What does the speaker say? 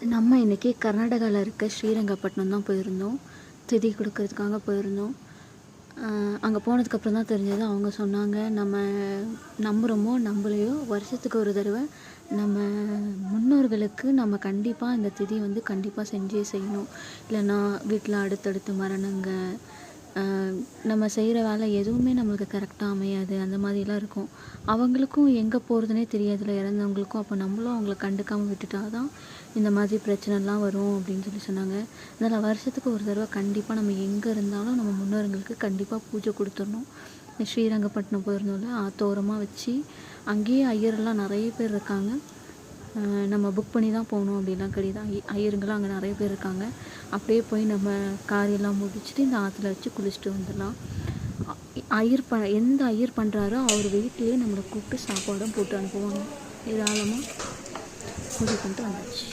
நம்ம இன்றைக்கி கர்நாடகாவில் இருக்க ஸ்ரீரங்கப்பட்டினம் தான் போயிருந்தோம். திதி கொடுக்கறதுக்காக போயிருந்தோம். அங்கே போனதுக்கப்புறம் தான் தெரிஞ்சது. அவங்க சொன்னாங்க, நம்ம நம்புகிறோமோ நம்பலையோ வருஷத்துக்கு ஒரு தடவை நம்ம முன்னோர்களுக்கு நம்ம கண்டிப்பாக இந்த திதி வந்து கண்டிப்பாக செஞ்சே செய்யணும். இல்லைன்னா வீட்டில் அடுத்தடுத்து மரணங்கள், நம்ம செய்கிற வேலை எதுவுமே நம்மளுக்கு கரெக்டாக அமையாது. அந்த மாதிரிலாம் இருக்கும். அவங்களுக்கும் எங்கே போகிறதுனே தெரியாதுல இறந்தவங்களுக்கும். அப்போ நம்மளும் அவங்கள கண்டுக்காமல் விட்டுட்டா தான் இந்த மாதிரி பிரச்சனைலாம் வரும் அப்படின்னு சொன்னாங்க. அதனால் வருஷத்துக்கு ஒரு தடவை கண்டிப்பாக நம்ம எங்கே இருந்தாலும் நம்ம முன்னோர்களுக்கு கண்டிப்பாக பூஜை கொடுத்துடணும். ஸ்ரீரங்கப்பட்டினம் போயிருந்தோம்ல, ஆத்தோரமாக வச்சு அங்கேயே ஐயரெல்லாம் நிறைய பேர் இருக்காங்க. நம்ம புக் பண்ணி தான் போகணும் அப்படிலாம் கிடையாது. ஐயருங்களாம் அங்கே நிறைய பேர் இருக்காங்க. அப்படியே போய் நம்ம காரியெல்லாம் முடிச்சுட்டு இந்த ஆற்றுல வச்சு குளிச்சுட்டு வந்துடலாம். எந்த ஐயர் பண்ணுறாரோ அவர் வீட்டிலேயே நம்மளை கூப்பிட்டு சாப்பாடும் போட்டு அனுப்புவாங்க. ஏராளமாக பூஜை பண்ணிட்டு வந்தாச்சு.